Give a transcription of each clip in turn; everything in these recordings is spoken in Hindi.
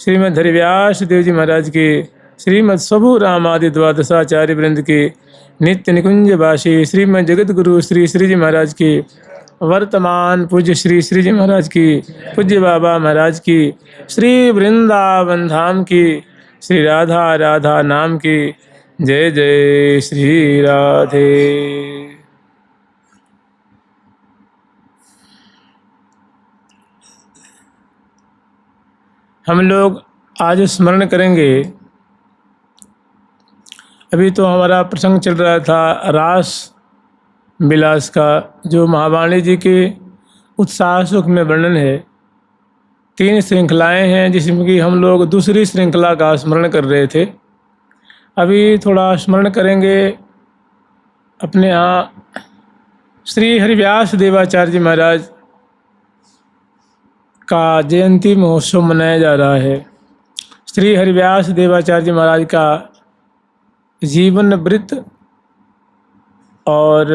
श्रीमद् हरिव्यास देव जी महाराज की, श्रीमद् स्वभु रामादि द्वादशाचार्य वृंद की, नित्य निकुंज वासी श्रीमद् जगत गुरु श्री श्री जी महाराज की, वर्तमान पूज्य श्री श्री जी महाराज की, पूज्य बाबा महाराज की, श्री वृंदावन धाम की, श्री राधा राधा नाम की। जय जय श्री राधे। हम लोग आज स्मरण करेंगे, अभी तो हमारा प्रसंग चल रहा था रास विलास का, जो महावाणी जी के उत्साह सुख में वर्णन है। 3 श्रृंखलाएं हैं जिसमें कि हम लोग दूसरी श्रृंखला का स्मरण कर रहे थे। अभी थोड़ा स्मरण करेंगे अपने यहाँ श्री हरिव्यास देवाचार्य जी महाराज का जयंती महोत्सव मनाया जा रहा है। श्री हरिव्यास देवाचार्य जी महाराज का जीवन वृत्त और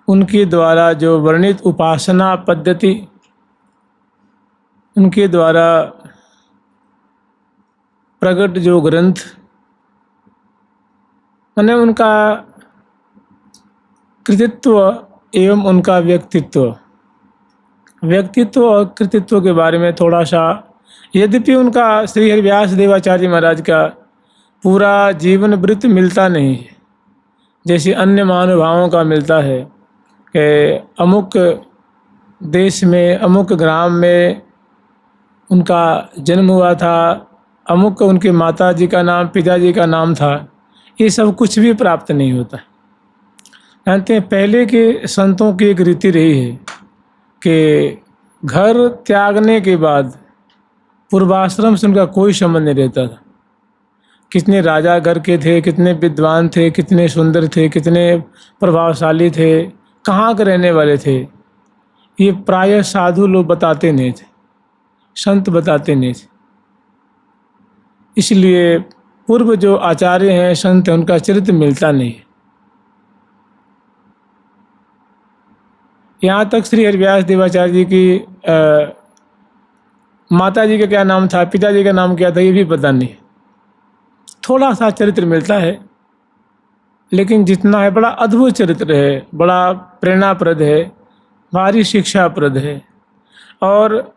उनके द्वारा जो वर्णित उपासना पद्धति, उनके द्वारा प्रकट जो ग्रंथ, माने उनका कृतित्व एवं उनका व्यक्तित्व और कृतित्व के बारे में थोड़ा सा, यद्यपि उनका श्री हरिव्यास देवाचार्य महाराज का पूरा जीवन वृत्त मिलता नहीं है जैसे अन्य महानुभावों का मिलता है कि अमुक देश में अमुक ग्राम में उनका जन्म हुआ था, अमुक उनके माता जी का नाम, पिताजी का नाम था। ये सब कुछ भी प्राप्त नहीं होता। जानते हैं, पहले के संतों की एक रीति रही है कि घर त्यागने के बाद पूर्वाश्रम से उनका कोई संबंध नहीं रहता था। कितने राजा घर के थे, कितने विद्वान थे, कितने सुंदर थे, कितने प्रभावशाली थे, कहाँ के रहने वाले थे, ये प्रायः साधु लोग बताते नहीं थे, संत बताते नहीं थे। इसलिए पूर्व जो आचार्य हैं, संत हैं, उनका चरित्र मिलता नहीं। यहाँ तक श्री हरिव्यास देवाचार्य जी की माता जी का क्या नाम था, पिताजी का नाम क्या था, ये भी पता नहीं। थोड़ा सा चरित्र मिलता है, लेकिन जितना है बड़ा अद्भुत चरित्र है, बड़ा प्रेरणाप्रद है, भारी शिक्षाप्रद है। और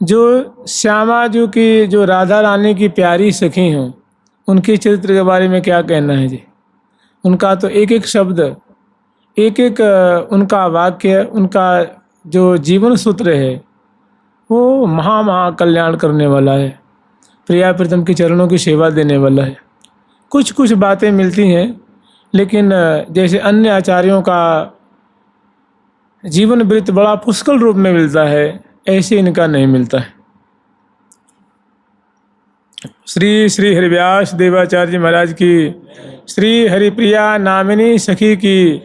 जो श्यामा जी की, जो राधा रानी की प्यारी सखी हों, उनके चरित्र के बारे में क्या कहना है जी। उनका तो एक एक शब्द, एक एक उनका वाक्य, उनका जो जीवन सूत्र है वो महा कल्याण करने वाला है, प्रिया प्रीतम के चरणों की सेवा देने वाला है। कुछ कुछ बातें मिलती हैं, लेकिन जैसे अन्य आचार्यों का जीवन वृत्त बड़ा पुष्कल रूप में मिलता है, ऐसे इनका नहीं मिलता है। श्री श्री हरिव्यास देवाचार्य जी महाराज की, श्री हरिप्रिया नामिनी सखी की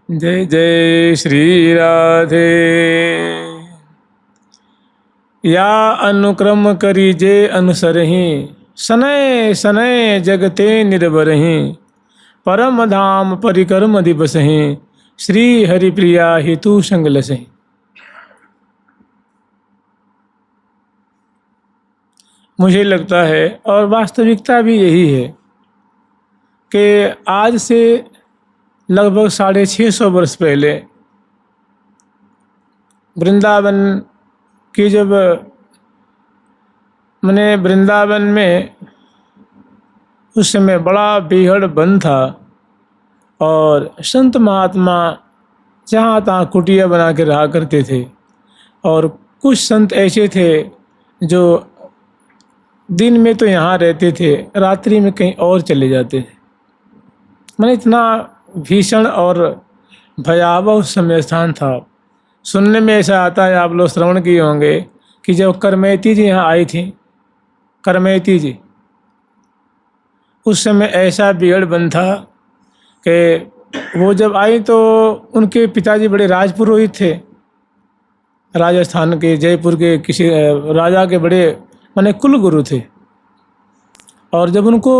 जय जय श्री राधे। या अनुक्रम करी जे अनुसरहि, सनय सनय जगते निर्भरहि, परम धाम परिकर्म दिवसहि, श्री हरिप्रिया हेतु संगलसहि। मुझे लगता है, और वास्तविकता भी यही है, कि आज से लगभग 650 वर्ष पहले वृंदावन की, जब मैंने वृंदावन में उस समय बड़ा बेहद वन था और संत महात्मा जहाँ तहाँ कुटिया बना के रहा करते थे। और कुछ संत ऐसे थे जो दिन में तो यहाँ रहते थे, रात्रि में कहीं और चले जाते थे। मैंने इतना भीषण और भयावह उस समय स्थान था। सुनने में ऐसा आता है, आप लोग श्रवण किए होंगे, कि जब करमैती जी यहाँ आई थी, करमैती जी, उस समय ऐसा बिगड़ बन था कि वो जब आई तो उनके पिताजी बड़े राजपुरोहित थे, राजस्थान के, जयपुर के किसी राजा के बड़े माने कुल गुरु थे। और जब उनको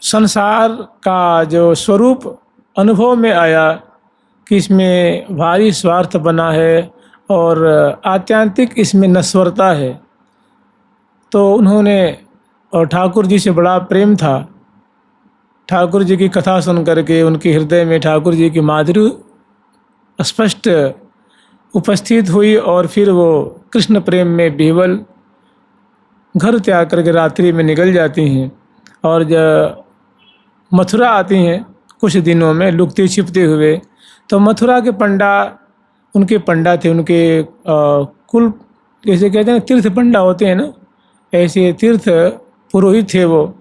संसार का जो स्वरूप अनुभव में आया कि इसमें भारी स्वार्थ बना है और आत्यांतिक इसमें नश्वरता है। तो उन्होंने, और ठाकुर जी से बड़ा प्रेम था। ठाकुर जी की कथा सुन करके उनके हृदय में ठाकुर जी की माधुरी स्पष्ट उपस्थित हुई, और फिर वो कृष्ण प्रेम में विह्वल घर त्याग करके रात्रि में निकल जाती हैं, और जब मथुरा आती हैं कुछ दिनों में लुकते छिपते हुए। तो मथुरा के पंडा, उनके पंडा थे, उनके कुल जैसे कहते हैं तीर्थ पंडा होते हैं ना, ऐसे तीर्थ पुरोहित थे वो।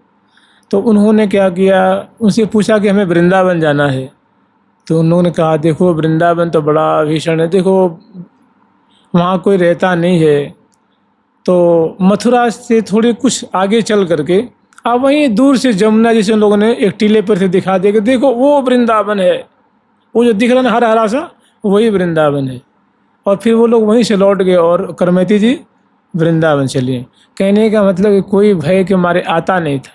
तो उन्होंने क्या किया, उनसे पूछा कि हमें वृंदावन जाना है। तो उन्होंने कहा देखो वृंदावन तो बड़ा भीषण है, देखो वहाँ कोई रहता नहीं है। तो मथुरा से थोड़े कुछ आगे चल करके अब वहीं दूर से जमुना जैसे उन लोगों ने एक टीले पर से दिखा दिया कि देखो वो वृंदावन है, वो जो दिख रहा ना हरा हरा सा, वही वृंदावन है। और फिर वो लोग वहीं से लौट गए और करमती जी वृंदावन चलिए। कहने का मतलब कि कोई भय के मारे आता नहीं था।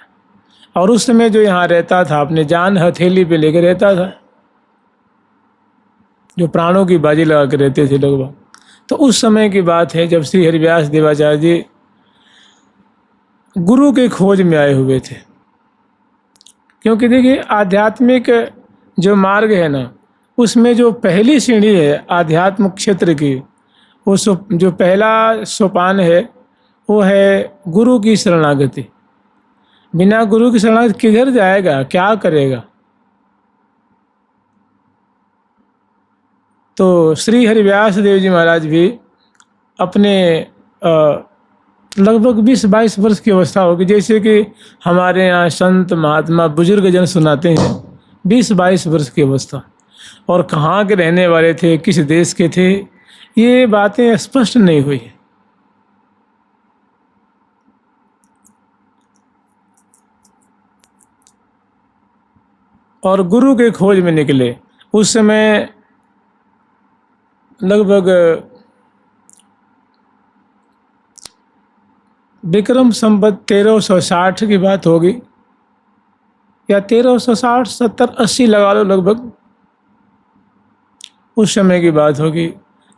और उस समय जो यहाँ रहता था अपने जान हथेली पे लेकर रहता था, जो प्राणों की बाजी लगा के रहते थे लोग। तो उस समय की बात है जब श्री हरिव्यास देवाचार्य जी गुरु के खोज में आए हुए थे। क्योंकि देखिए आध्यात्मिक जो मार्ग है ना, उसमें जो पहली सीढ़ी है आध्यात्म क्षेत्र की, वो जो पहला सोपान है वो है गुरु की शरणागति। बिना गुरु की शरणागति किधर जाएगा, क्या करेगा। तो श्री हरिव्यास देव जी महाराज भी अपने लगभग 20-22 वर्ष की अवस्था होगी, जैसे कि हमारे यहाँ संत महात्मा बुजुर्ग जन सुनाते हैं 20-22 वर्ष की अवस्था। और कहाँ के रहने वाले थे, किस देश के थे, ये बातें स्पष्ट नहीं हुई। और गुरु के खोज में निकले। उस समय लगभग विक्रम संवत 1360 की बात होगी, या 1360, 70, 80 लगा लो लगभग, उस समय की बात होगी।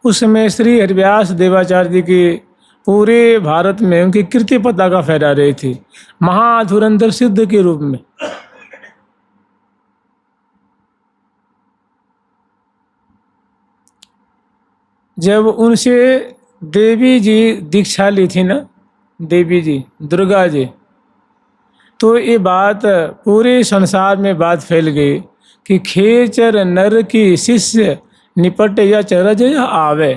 उस समय श्री हरिव्यास देवाचार्य जी की पूरे भारत में उनकी कीर्ति पताका फहरा रही थी, महाधुरंधर सिद्ध के रूप में। जब उनसे देवी जी दीक्षा ली थी ना, देवी जी दुर्गा जी, तो ये बात पूरे संसार में बात फैल गई कि खेचर नर की शिष्य निपट या चरज या आवे।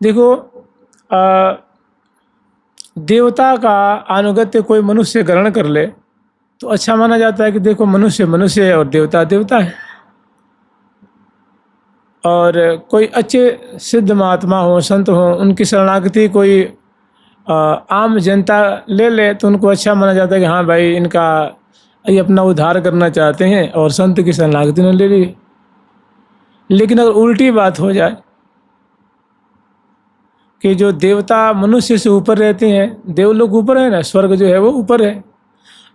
देखो देवता का अनुगत्य कोई मनुष्य ग्रहण कर ले तो अच्छा माना जाता है कि देखो मनुष्य मनुष्य है और देवता देवता है। और कोई अच्छे सिद्ध महात्मा हो, संत हो, उनकी शरणागति कोई आम जनता ले ले तो उनको अच्छा माना जाता है कि हाँ भाई इनका ये अपना उद्धार करना चाहते हैं और संत की शरणागति ने ले ली। लेकिन अगर उल्टी बात हो जाए कि जो देवता मनुष्य से ऊपर रहते हैं, देवलोक ऊपर है ना, स्वर्ग जो है वो ऊपर है,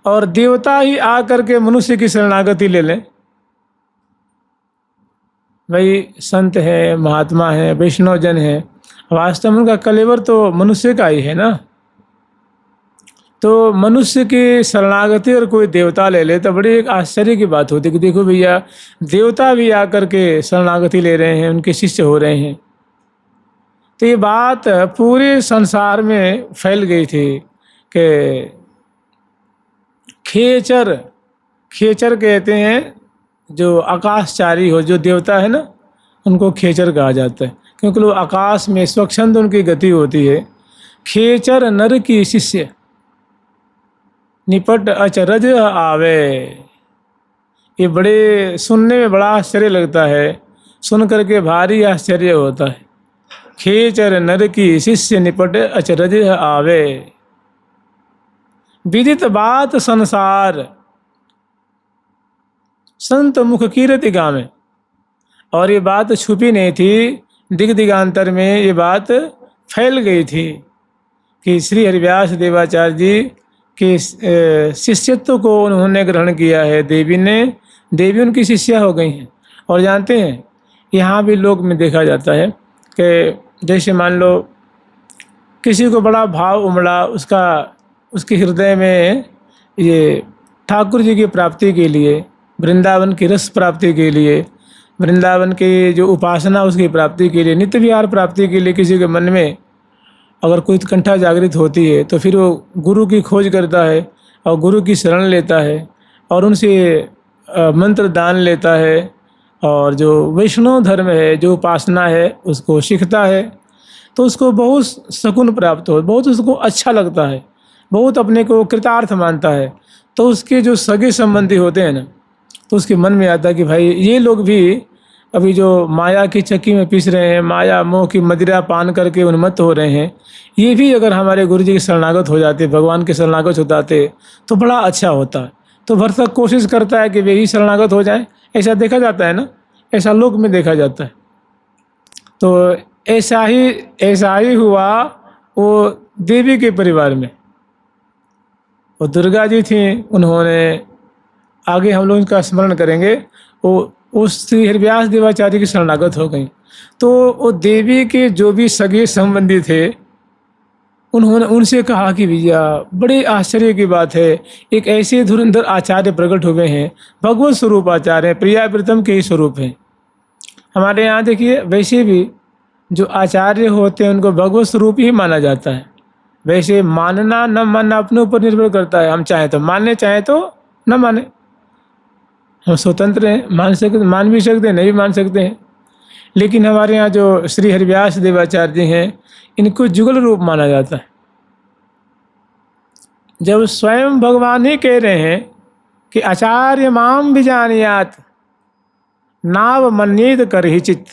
और देवता ही आ करके मनुष्य की शरणागति ले लें, भाई संत है, महात्मा है, वैष्णव जन है, वास्तव में उनका कलेवर तो मनुष्य का ही है ना। तो मनुष्य की शरणागति और कोई देवता ले ले तो बड़ी एक आश्चर्य की बात होती है कि देखो भैया देवता भी आकर के शरणागति ले रहे हैं, उनके शिष्य हो रहे हैं। तो ये बात पूरे संसार में फैल गई थी कि खेचर, खेचर कहते हैं जो आकाशचारी हो, जो देवता है ना, उनको खेचर कहा जाता है, क्योंकि वो आकाश में स्वच्छंद उनकी गति होती है। खेचर नर की शिष्य निपट अचरज आवे। ये बड़े सुनने में बड़ा आश्चर्य लगता है, सुन करके भारी आश्चर्य होता है। खेचर नर की शिष्य निपट अचरज आवे, विदित बात संसार संत मुख कीर्ति गावे। और ये बात छुपी नहीं थी, दिग दिगांतर में ये बात फैल गई थी कि श्री हरिव्यास देवाचार्य जी के शिष्यत्व को उन्होंने ग्रहण किया है देवी ने, देवी उनकी शिष्या हो गई हैं। और जानते हैं यहाँ भी लोक में देखा जाता है कि जैसे मान लो किसी को बड़ा भाव उमड़ा, उसके हृदय में ये ठाकुर जी की प्राप्ति के लिए, वृंदावन की रस प्राप्ति के लिए, वृंदावन की जो उपासना उसकी प्राप्ति के लिए, नित्य विहार प्राप्ति के लिए किसी के मन में अगर कोई उत्कंठा जागृत होती है तो फिर वो गुरु की खोज करता है और गुरु की शरण लेता है और उनसे मंत्र दान लेता है और जो वैष्णव धर्म है, जो उपासना है, उसको सीखता है तो उसको बहुत सुकून प्राप्त हो, बहुत उसको अच्छा लगता है, बहुत अपने को कृतार्थ मानता है। तो उसके जो सगे संबंधी होते हैं ना, तो उसके मन में आता है कि भाई ये लोग भी अभी जो माया की चक्की में पिस रहे हैं, माया मोह की मदिरा पान करके उन्मत्त हो रहे हैं, ये भी अगर हमारे गुरु जी के शरणागत हो जाते, भगवान के शरणागत हो जाते तो बड़ा अच्छा होता है। तो भरतक कोशिश करता है कि वे ही शरणागत हो जाएं। ऐसा देखा जाता है ना, ऐसा लोक में देखा जाता है। तो ऐसा ही हुआ वो देवी के परिवार में। वो दुर्गा जी थी, उन्होंने, आगे हम लोग इनका स्मरण करेंगे, वो श्री हरिव्यास देवाचार्य की शरणागत हो गई। तो वो देवी के जो भी सगे संबंधी थे उन्होंने उनसे कहा कि भैया बड़े आश्चर्य की बात है, एक ऐसे धुरंधर आचार्य प्रकट हुए हैं, भगवत स्वरूप आचार्य हैं, प्रिया प्रीतम के ही स्वरूप हैं। हमारे यहाँ देखिए वैसे भी जो आचार्य होते हैं उनको भगवत स्वरूप ही माना जाता है। वैसे मानना न मानना अपने ऊपर निर्भर करता है, हम चाहें तो मानने, चाहें तो न माने, हम स्वतंत्र हैं, मान भी सकते हैं, नहीं भी मान सकते हैं। लेकिन हमारे यहाँ जो श्री हरिव्यास देवाचार्य जी हैं, इनको जुगल रूप माना जाता है। जब स्वयं भगवान ही कह रहे हैं कि आचार्य माम विजानियात नाव मन्येत करहिचित,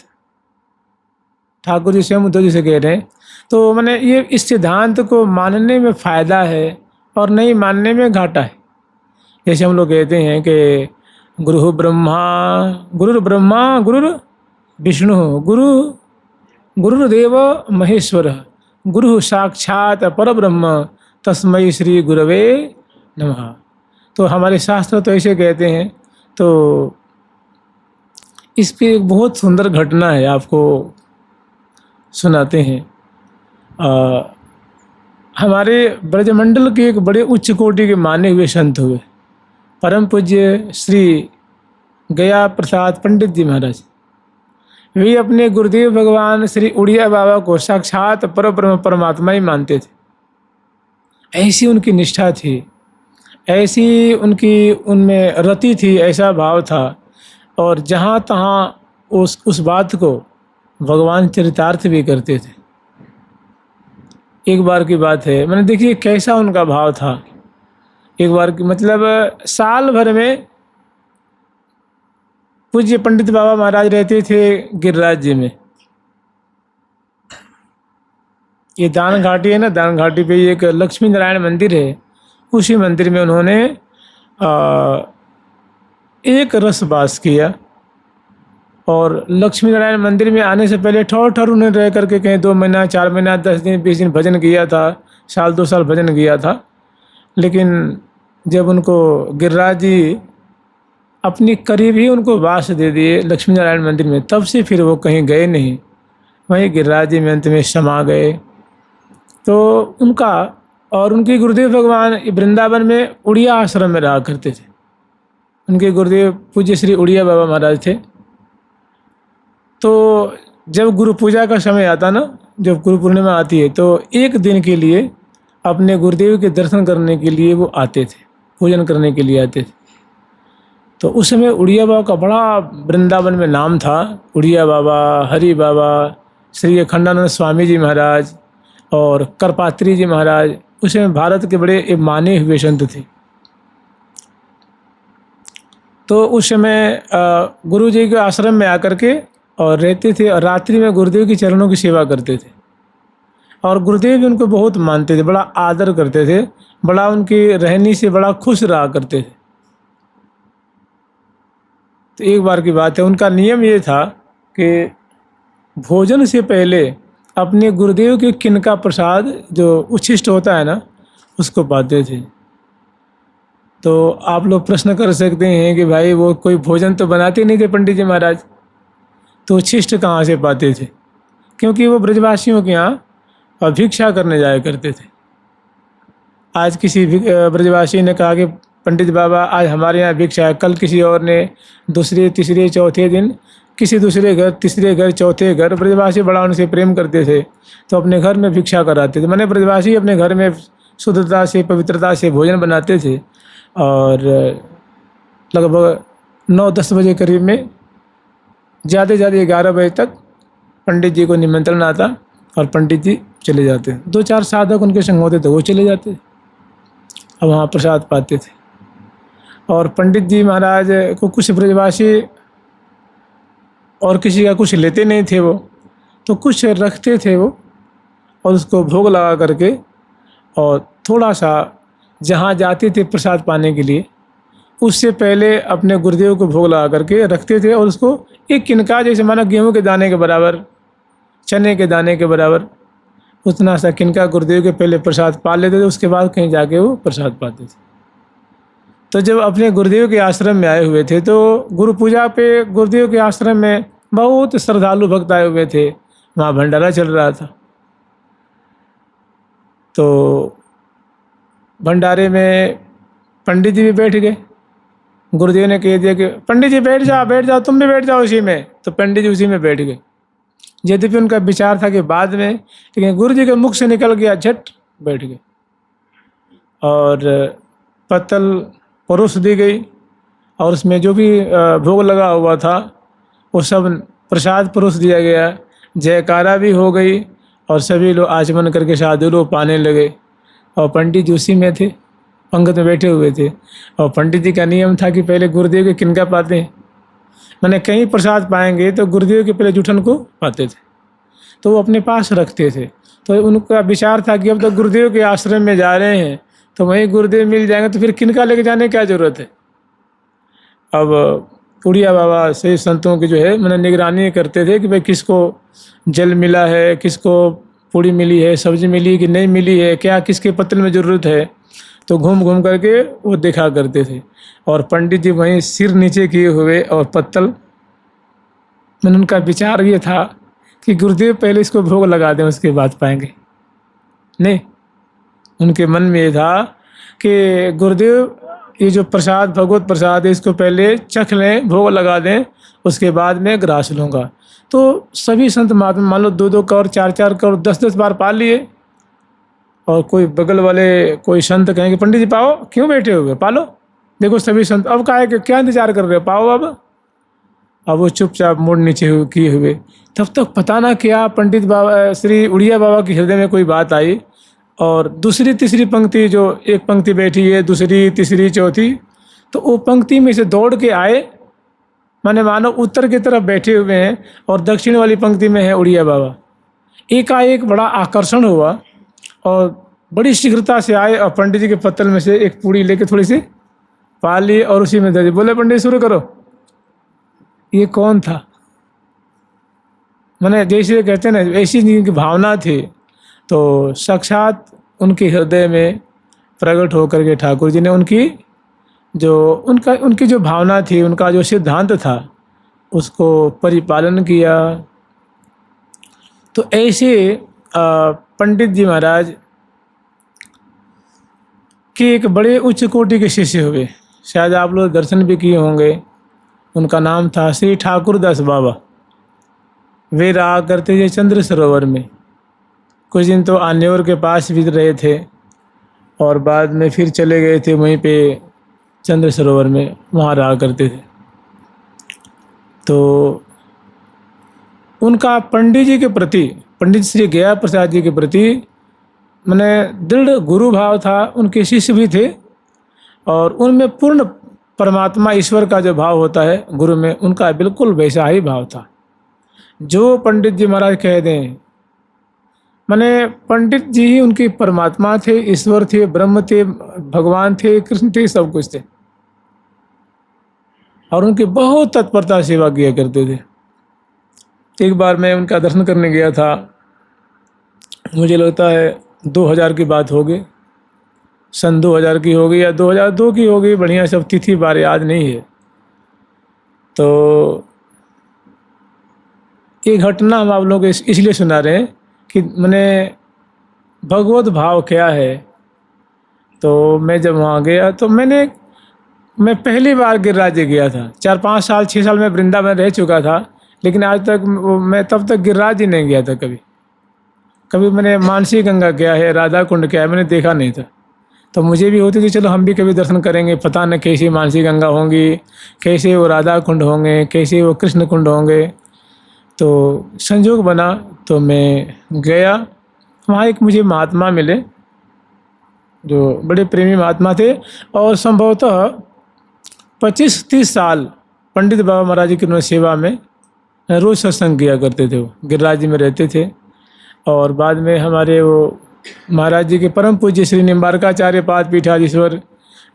ठाकुर जी स्वयं उद्धव जी से कह रहे हैं। तो मैंने ये इस सिद्धांत को मानने में फ़ायदा है और नहीं मानने में घाटा है। जैसे हम लोग कहते हैं कि गुरुर्ब्रह्मा गुरुर् विष्णु गुरुर्देव महेश्वर गुरु साक्षात परब्रह्म तस्मै श्री गुरवे नमः। तो हमारे शास्त्र तो ऐसे कहते हैं। तो इस पे एक बहुत सुंदर घटना है, आपको सुनाते हैं। हमारे ब्रजमंडल के एक बड़े उच्च कोटि के माने हुए संत हुए, परम पूज्य श्री गया प्रसाद पंडित जी महाराज। वे अपने गुरुदेव भगवान श्री उड़िया बाबा को साक्षात परब्रह्म परमात्मा ही मानते थे। ऐसी उनकी निष्ठा थी, ऐसी उनकी उनमें रति थी, ऐसा भाव था। और जहाँ तहाँ उस बात को भगवान चरितार्थ भी करते थे। एक बार की बात है, मैंने देखिए कैसा उनका भाव था। एक बार की मतलब साल भर में पूज्य पंडित बाबा महाराज रहते थे गिरिराज जी में। ये दान घाटी है ना, दान घाटी पे एक लक्ष्मी नारायण मंदिर है। उसी मंदिर में उन्होंने एक रस वास किया। और लक्ष्मी नारायण मंदिर में आने से पहले ठौर उन्होंने रह करके कहीं 2 महीना 4 महीना 10 दिन 20 दिन भजन किया था, साल 2 साल भजन किया था। लेकिन जब उनको गिरिराज जी अपनी करीब ही उनको वास दे दिए लक्ष्मी नारायण मंदिर में, तब से फिर वो कहीं गए नहीं, वहीं गिरिराज जी में अंत में समा गए। तो उनका और उनके गुरुदेव भगवान वृंदावन में उड़िया आश्रम में रहा करते थे। उनके गुरुदेव पूज्य श्री उड़िया बाबा महाराज थे। तो जब गुरु पूजा का समय आता ना, जब गुरु पूर्णिमा आती है, तो एक दिन के लिए अपने गुरुदेव के दर्शन करने के लिए वो आते थे, पूजन करने के लिए आते थे। तो उस समय उड़िया बाबा का बड़ा वृंदावन में नाम था। उड़िया बाबा, हरि बाबा, श्री अखंडानंद स्वामी जी महाराज और करपात्री जी महाराज उस समय भारत के बड़े माने हुए संत थे। तो उस समय गुरु जी के आश्रम में आकर के और रहते थे और रात्रि में गुरुदेव की चरणों की सेवा करते थे। और गुरुदेव भी उनको बहुत मानते थे, बड़ा आदर करते थे, बड़ा उनकी रहनी से बड़ा खुश रहा करते थे। तो एक बार की बात है, उनका नियम ये था कि भोजन से पहले अपने गुरुदेव के किनका प्रसाद जो उच्छिष्ट होता है ना, उसको पाते थे। तो आप लोग प्रश्न कर सकते हैं कि भाई वो कोई भोजन तो बनाते नहीं थे पंडित जी महाराज, तो उच्छिष्ट कहाँ से पाते थे? क्योंकि वो ब्रजवासियों के यहाँ भिक्षा करने जाया करते थे। आज किसी ब्रजवासी ने कहा कि पंडित बाबा आज हमारे यहाँ भिक्षा है, कल किसी और ने, दूसरे तीसरे चौथे दिन किसी दूसरे घर, तीसरे घर, चौथे घर। ब्रजवासी बड़ा उनसे प्रेम करते थे तो अपने घर में भिक्षा कराते थे। माने ब्रजवासी अपने घर में शुद्धता से, पवित्रता से भोजन बनाते थे। और लगभग 9-10 बजे करीब में, ज़्यादा से ज़्यादा 11 बजे तक पंडित जी को निमंत्रण आता और पंडित जी चले जाते। 2-4 साधक उनके संग होते थे, वो चले जाते और वहाँ प्रसाद पाते थे। और पंडित जी महाराज को कुछ ब्रजवासी और किसी का कुछ लेते नहीं थे, वो तो कुछ रखते थे वो, और उसको भोग लगा करके और थोड़ा सा जहाँ जाते थे प्रसाद पाने के लिए उससे पहले अपने गुरुदेव को भोग लगा करके रखते थे। और उसको एक किनका, जैसे माना गेहूं के दाने के बराबर, चने के दाने के बराबर, उतना सा किनका गुरुदेव के पहले प्रसाद पा लेते थे, उसके बाद कहीं जाके वो प्रसाद पाते थे। तो जब अपने गुरुदेव के आश्रम में आए हुए थे तो गुरु पूजा पे गुरुदेव के आश्रम में बहुत श्रद्धालु भक्त आए हुए थे, वहाँ भंडारा चल रहा था। तो भंडारे में पंडित जी भी बैठ गए। गुरुदेव ने कह दिया कि पंडित जी बैठ जाओ, तुम भी बैठ जाओ उसी में। तो पंडित जी उसी में बैठ गए। यद्यपि उनका विचार था कि बाद में, लेकिन गुरु जी के मुख से निकल गया, झट बैठ गए। और पत्तल परोस दी गई और उसमें जो भी भोग लगा हुआ था वो सब प्रसाद परोस दिया गया। जयकारा भी हो गई और सभी लोग आचमन करके साधु लोग पाने लगे। और पंडित जी उसी में थे, पंगत में बैठे हुए थे। और पंडित जी का नियम था कि पहले गुरुदेव के किनका पाते हैं, मैंने कहीं प्रसाद पाएंगे तो गुरुदेव के पहले जूठन को पाते थे, तो वो अपने पास रखते थे। तो उनका विचार था कि अब तो गुरुदेव के आश्रम में जा रहे हैं तो वहीं गुरुदेव मिल जाएंगे, तो फिर किनका लेके जाने की क्या ज़रूरत है। अब उड़िया बाबा से संतों की जो है मैंने निगरानी करते थे कि भाई किसको जल मिला है, किसको पूड़ी मिली है, सब्जी मिली कि नहीं मिली है, क्या किसके पत्तल में ज़रूरत है। तो घूम घूम करके वो देखा करते थे। और पंडित जी वहीं सिर नीचे किए हुए और पत्तल, मैंने उनका विचार ये था कि गुरुदेव पहले इसको भोग लगा दें, उसके बाद पाएंगे। नहीं, उनके मन में ये था कि गुरुदेव ये जो प्रसाद, भगवत प्रसाद है, इसको पहले चख लें, भोग लगा दें, उसके बाद मैं ग्रास लूँगा। तो सभी संत महात्मा मान लो 2-2 कौर, 4-4 कौर, 10-10 बार पा लिए। और कोई बगल वाले कोई संत कहेंगे पंडित जी पाओ, क्यों बैठे हुए, पालो। देखो सभी संत अब कहा है कि क्या इंतजार कर रहे हो, पाओ अब वो चुपचाप मुड़ नीचे किए हुए। तब तक पता ना क्या पंडित बाबा, श्री उड़िया बाबा के हृदय में कोई बात आई। और दूसरी तीसरी पंक्ति, जो एक पंक्ति बैठी है, दूसरी तीसरी चौथी, तो वो पंक्ति में से दौड़ के आए। माने मानो उत्तर की तरफ बैठे हुए हैं और दक्षिण वाली पंक्ति में है उड़िया बाबा। एकाएक बड़ा आकर्षण हुआ और बड़ी शीघ्रता से आए और पंडित जी के पत्तल में से एक पूड़ी लेके थोड़ी सी पा ली और उसी में दे दी। बोले पंडित शुरू करो। ये कौन था, मैंने जैसे कहते हैं ना, ऐसी जिनकी भावना थी। तो साक्षात उनके हृदय में प्रकट होकर के ठाकुर जी ने उनकी जो भावना थी, उनका जो सिद्धांत था, उसको परिपालन किया। तो ऐसे पंडित जी महाराज के एक बड़े उच्च कोटि के शिष्य हुए। शायद आप लोग दर्शन भी किए होंगे। उनका नाम था श्री ठाकुरदास बाबा। वे रहा करते थे चंद्र सरोवर में। कुछ दिन तो आन्योर के पास भी रहे थे और बाद में फिर चले गए थे वहीं पे चंद्र सरोवर में, वहाँ रहा करते थे। तो उनका पंडित जी के प्रति, पंडित श्री गया प्रसाद जी के प्रति मैंने दृढ़ गुरु भाव था। उनके शिष्य भी थे और उनमें पूर्ण परमात्मा ईश्वर का जो भाव होता है गुरु में, उनका बिल्कुल वैसा ही भाव था। जो पंडित जी महाराज कह दें, माने पंडित जी ही उनके परमात्मा थे, ईश्वर थे, ब्रह्म थे, भगवान थे, कृष्ण थे, सब कुछ थे। और उनकी बहुत तत्परता सेवा किया करते थे। एक बार मैं उनका दर्शन करने गया था, मुझे लगता है 2000 की बात होगी, सन 2000 की होगी या 2002 की होगी, बढ़िया सब तिथि बार याद नहीं है। तो ये घटना हम आप लोगों को इसलिए सुना रहे हैं कि मैंने भगवत भाव क्या है। तो मैं जब वहाँ गया तो मैं पहली बार गिरिराज जी गया था। 4-5 साल 6 साल में वृंदावन रह चुका था, लेकिन आज तक मैं तब तक गिरिराज जी नहीं गया था कभी। कभी मैंने मानसी गंगा क्या है, राधा कुंड क्या है, मैंने देखा नहीं था। तो मुझे भी होती थी चलो हम भी कभी दर्शन करेंगे, पता न कैसी मानसी गंगा होंगी, कैसे वो राधा कुंड होंगे, कैसे वो कृष्ण कुंड होंगे। तो संजोग बना तो मैं गया। वहाँ एक मुझे महात्मा मिले जो बड़े प्रेमी महात्मा थे, और संभवतः 25-30 साल पंडित बाबा महाराज जी की उन्होंने सेवा में रोज़ सत्संग किया करते थे। वो गिरिराज जी में रहते थे। और बाद में हमारे वो महाराज जी के परम पूज्य श्री निम्बारकाचार्य पाद पीठाधीश्वर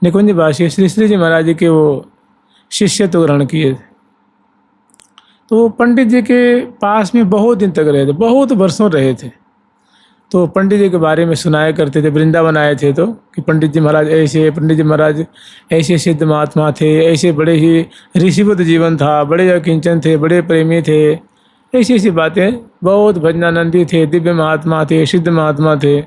निकुंज वासी श्री श्री जी महाराज जी के वो शिष्यत्व ग्रहण किए थे। तो वो पंडित जी के पास में बहुत दिन तक रहे थे, बहुत वर्षों रहे थे। तो पंडित जी के बारे में सुनाया करते थे, वृंदावन आए थे तो कि पंडित जी महाराज ऐसे, पंडित जी महाराज ऐसे सिद्ध महात्मा थे, ऐसे बड़े ही ऋषिवत जीवन था, बड़े अकिंचन थे, बड़े प्रेमी थे, ऐसी ऐसी बातें। बहुत भजनानंदी थे, दिव्य महात्मा थे, सिद्ध महात्मा थे।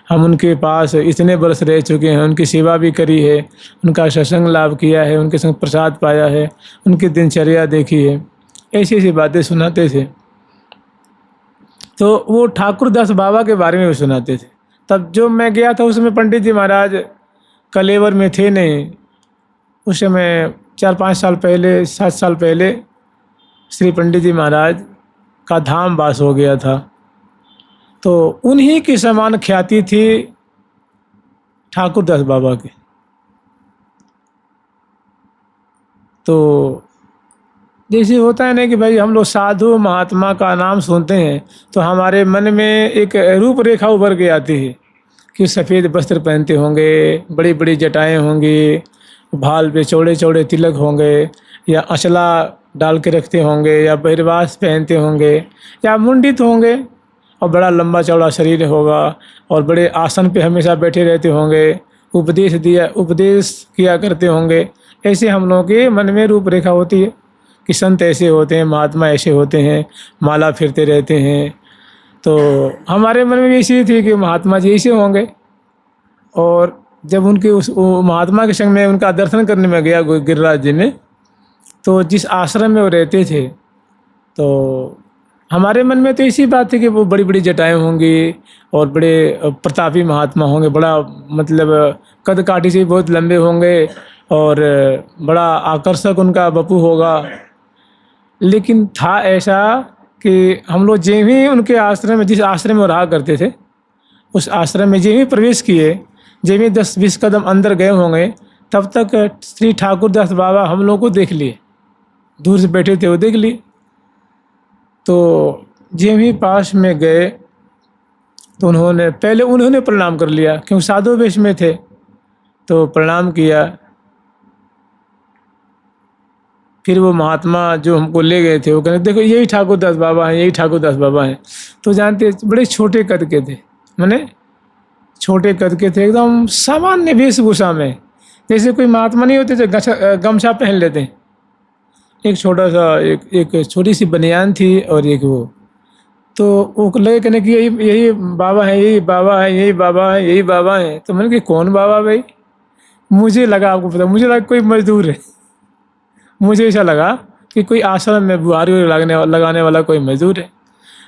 हम उनके पास इतने वर्ष रह चुके हैं, उनकी सेवा भी करी है, उनका सत्संग लाभ किया है, उनके संग प्रसाद पाया है, उनकी दिनचर्या देखी है, ऐसी ऐसी बातें सुनाते थे। तो वो ठाकुरदास बाबा के बारे में भी सुनाते थे। तब जो मैं गया था उसमें पंडित जी महाराज कलेवर में थे नहीं। उस समय 4-5 साल पहले, 7 साल पहले श्री पंडित जी महाराज का धाम वास हो गया था। तो उन्हीं की समान ख्याति थी ठाकुरदास बाबा की। तो जैसे होता है ना कि भाई हम लोग साधु महात्मा का नाम सुनते हैं तो हमारे मन में एक रूपरेखा उभर के आती है कि सफ़ेद वस्त्र पहनते होंगे, बड़ी बड़ी जटाएं होंगी, भाल पे चौड़े चौड़े तिलक होंगे, या अचला डाल के रखते होंगे, या बहिर्वास पहनते होंगे, या मुंडित होंगे, और बड़ा लंबा चौड़ा शरीर होगा, और बड़े आसन पे हमेशा बैठे रहते होंगे, उपदेश किया करते होंगे। ऐसे हम लोगों के मन में रूपरेखा होती है कि संत ऐसे होते हैं, महात्मा ऐसे होते हैं, माला फिरते रहते हैं। तो हमारे मन में भी इसी थी कि महात्मा जी ऐसे होंगे। और जब उनके वो महात्मा के संग में उनका दर्शन करने में गया गिरिराज जी में, तो जिस आश्रम में वो रहते थे, तो हमारे मन में तो इसी बात थी कि वो बड़ी बड़ी जटाएं होंगी और बड़े प्रतापी महात्मा होंगे, बड़ा मतलब कद काठी से बहुत लंबे होंगे, और बड़ा आकर्षक उनका बपू होगा। लेकिन था ऐसा कि हम लोग जो भी उनके आश्रम में, जिस आश्रम में रहा करते थे, उस आश्रम में जो भी प्रवेश किए, जो भी 10-20 कदम अंदर गए होंगे, तब तक श्री ठाकुरदास बाबा हम लोग को देख लिए, दूर से बैठे थे वो देख लिए। तो जो भी पास में गए तो उन्होंने प्रणाम कर लिया, क्योंकि साधु वेश में थे। तो प्रणाम किया। फिर वो महात्मा जो हमको ले गए थे वो कहने देखो यही ठाकुरदास बाबा हैं, यही ठाकुरदास बाबा हैं। तो जानते बड़े छोटे कद के थे, माने छोटे कद के थे, एकदम सामान्य वेशभूषा में, जैसे कोई महात्मा नहीं होते जो गमछा पहन लेते हैं। एक छोटा सा एक छोटी सी बनियान थी और एक वो। तो वो लगे कहने कि यही बाबा है, यही बाबा है, यही बाबा है, यही बाबा है। तो मैंने कहा कौन बाबा भाई? मुझे लगा, आपको पता, मुझे लगा कोई मजदूर है। मुझे ऐसा लगा कि कोई आश्रम में बुहारी लगाने वाला कोई मजदूर है।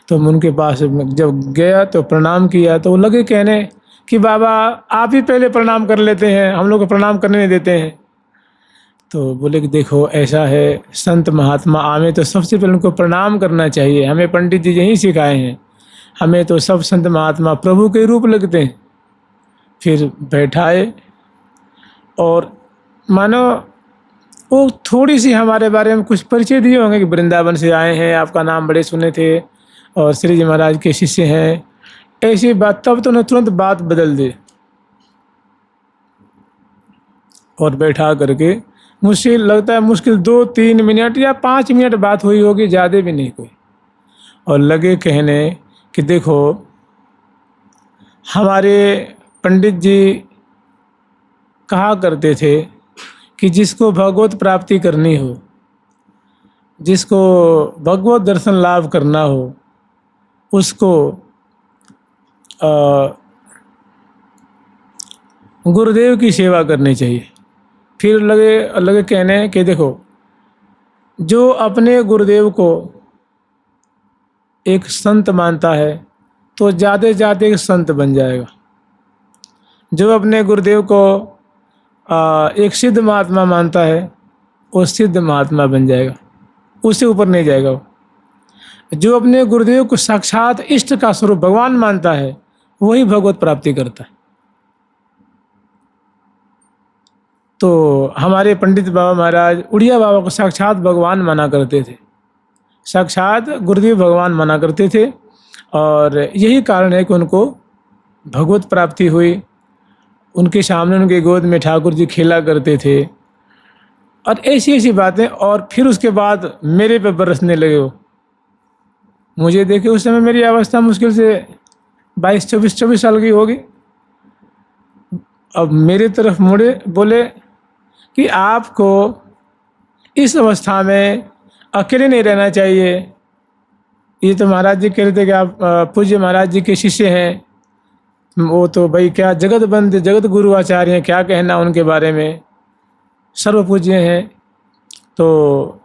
तो मैं उनके पास जब गया तो प्रणाम किया, तो वो लगे कहने कि बाबा आप ही पहले प्रणाम कर लेते हैं, हम लोग को प्रणाम करने नहीं देते हैं। तो बोले कि देखो ऐसा है, संत महात्मा आवे तो सबसे पहले उनको प्रणाम करना चाहिए, हमें पंडित जी यही सिखाए हैं। हमें तो सब संत महात्मा प्रभु के रूप लगते हैं। फिर बैठाए और मानो वो थोड़ी सी हमारे बारे में कुछ परिचय दिए होंगे कि वृंदावन से आए हैं, आपका नाम बड़े सुने थे और श्री जी महाराज के शिष्य हैं, ऐसी बात। तब तो उन्होंने तुरंत बात बदल दी और बैठा करके मुझसे लगता है मुश्किल 2-3 मिनट या 5 मिनट बात हुई होगी, ज़्यादा भी नहीं कोई। और लगे कहने कि देखो हमारे पंडित जी कहा करते थे कि जिसको भगवत प्राप्ति करनी हो जिसको भगवत दर्शन लाभ करना हो उसको गुरुदेव की सेवा करनी चाहिए। फिर लगे लगे कहने कि देखो, जो अपने गुरुदेव को एक संत मानता है तो जाते जाते एक संत बन जाएगा। जो अपने गुरुदेव को एक सिद्ध महात्मा मानता है वो सिद्ध महात्मा बन जाएगा, उससे ऊपर नहीं जाएगा वो। जो अपने गुरुदेव को साक्षात इष्ट का स्वरूप भगवान मानता है वही भगवत प्राप्ति करता है। तो हमारे पंडित बाबा महाराज उड़िया बाबा को साक्षात भगवान माना करते थे, साक्षात गुरुदेव भगवान माना करते थे, और यही कारण है कि उनको भगवत प्राप्ति हुई। उनके सामने उनके गोद में ठाकुर जी खेला करते थे और ऐसी ऐसी बातें। और फिर उसके बाद मेरे पे बरसने लगे वो। मुझे देखे उस समय मेरी अवस्था मुश्किल से 22-24 साल की होगी। अब मेरे तरफ मुड़े, बोले कि आपको इस अवस्था में अकेले नहीं रहना चाहिए। ये तो महाराज जी कह रहे थे कि आप पूज्य महाराज जी के शिष्य हैं, वो तो भाई क्या जगत बंद जगत गुरु आचार्य हैं, क्या कहना उनके बारे में, सर्व पूज्य हैं। तो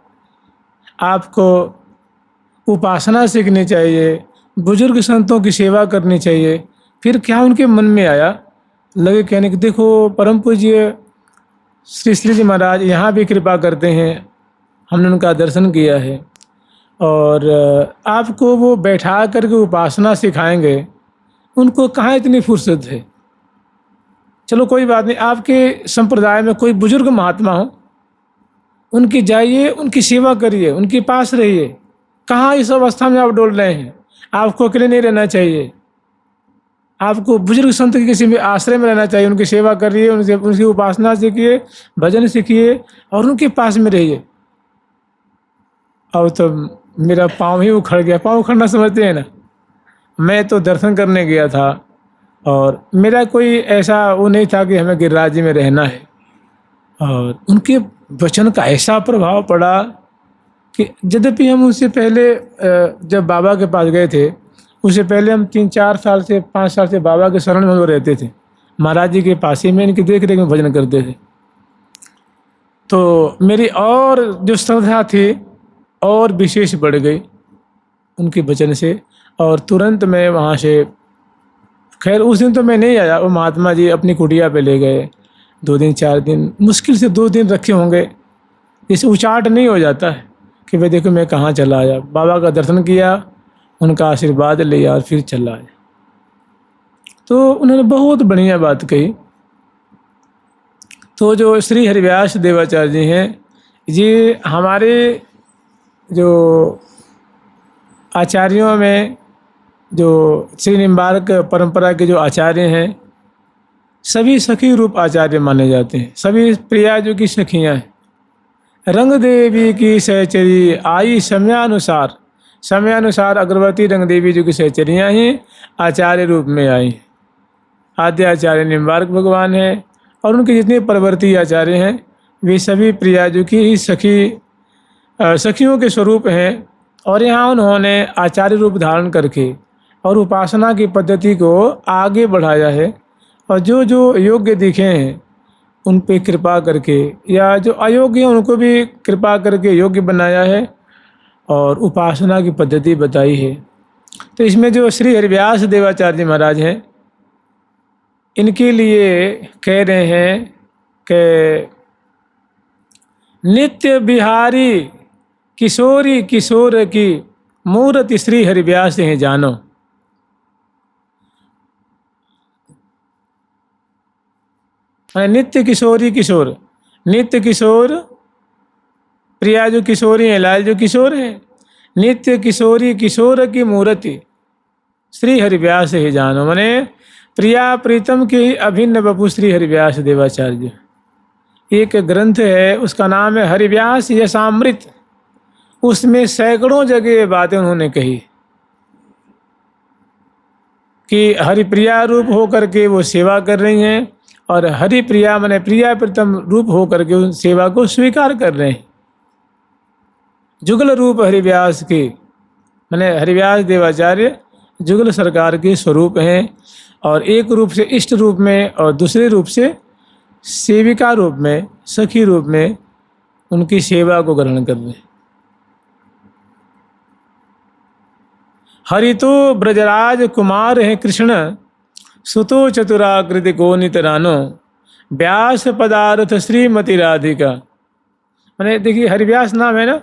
आपको उपासना सीखनी चाहिए, बुजुर्ग संतों की सेवा करनी चाहिए। फिर क्या उनके मन में आया, लगे कहने कि देखो परम पूज्य श्री श्री जी महाराज यहाँ भी कृपा करते हैं, हमने उनका दर्शन किया है, और आपको वो बैठा करके उपासना सिखाएंगे, उनको कहाँ इतनी फुर्सत है। चलो कोई बात नहीं, आपके संप्रदाय में कोई बुजुर्ग महात्मा हो, उनकी जाइए, उनकी सेवा करिए, उनके पास रहिए। कहाँ इस अवस्था में आप डोल रहे हैं, आपको अकेले नहीं रहना चाहिए, आपको बुजुर्ग संत के किसी भी आश्रय में रहना चाहिए। उनकी सेवा करिए, उनकी उपासना सीखिए, भजन सीखिए और उनके पास में रहिए। अब तो मेरा पाँव ही उखड़ गया। पाँव उखड़ना समझते हैं ना। मैं तो दर्शन करने गया था और मेरा कोई ऐसा वो नहीं था कि हमें गिरिराज जी में रहना है, और उनके वचन का ऐसा प्रभाव पड़ा कि यद्यपि हम उससे पहले जब बाबा के पास गए थे, उससे पहले हम 3-4 साल से 5 साल से बाबा के शरण में रहते थे, महाराज जी के पास ही में इनकी देख रेख में भजन करते थे। तो मेरी और जो श्रद्धा थी और विशेष बढ़ गई उनके वचन से, और तुरंत मैं वहाँ से, खैर उस दिन तो मैं नहीं आया, वो महात्मा जी अपनी कुटिया पे ले गए। 2 दिन 4 दिन, मुश्किल से 2 दिन रखे होंगे। जैसे उचाट नहीं हो जाता है कि भाई देखो मैं कहाँ चला आया। बाबा का दर्शन किया, उनका आशीर्वाद लिया और फिर चला आया। तो उन्होंने बहुत बढ़िया बात कही। तो जो श्री हरिव्यास देवाचार्य जी हैं, ये हमारे जो आचार्यों में, जो श्री निम्बार्क परंपरा के जो आचार्य हैं, सभी सखी रूप आचार्य माने जाते हैं। सभी प्रिया जो की सखियाँ हैं। रंग देवी की सहचरी आई समयानुसार, समयानुसार अग्रवती रंग देवी जी की सहचरियाँ ही आचार्य रूप में आई। आद्य आचार्य निम्बार्क भगवान हैं, और उनके जितने परवर्ती आचार्य हैं वे सभी प्रिया जी की ही सखियों के स्वरूप हैं। और यहाँ उन्होंने आचार्य रूप धारण करके और उपासना की पद्धति को आगे बढ़ाया है, और जो जो योग्य दिखे हैं उन पे कृपा करके, या जो अयोग्य हैं उनको भी कृपा करके योग्य बनाया है और उपासना की पद्धति बताई है। तो इसमें जो श्री हरिव्यास देवाचार्य महाराज हैं, इनके लिए कह रहे हैं कि नित्य बिहारी किशोरी किशोर की मूर्ति श्री हरिव्यास हैं जानो। नित्य किशोरी किशोर, नित्य किशोर, प्रिया जो किशोरी हैं, लाल जो किशोर हैं, नित्य किशोरी किशोर की मूर्ति श्री हरिव्यास ही जानो। माने प्रिया प्रीतम के ही अभिन्न बपु श्री हरिव्यास देवाचार्य। एक ग्रंथ है, उसका नाम है हरिव्यास यशामृत। उसमें सैकड़ों जगह बातें उन्होंने कही कि हरिप्रिया रूप हो करके वो सेवा कर रही हैं, और हरिप्रिया माने प्रिया प्रीतम रूप हो करके उस सेवा को स्वीकार कर रहे हैं। जुगल रूप हरिव्यास के, मैंने हरिव्यास देवाचार्य जुगल सरकार के स्वरूप हैं, और एक रूप से इष्ट रूप में और दूसरे रूप से सेविका रूप में, सखी रूप में उनकी सेवा को ग्रहण कर रहे हैं। हरि तो ब्रजराज कुमार है कृष्ण, सुतो चतुराकृति को नितरानो, व्यास पदार्थ श्रीमती राधिका। मैंने देखिए हरिव्यास नाम है ना,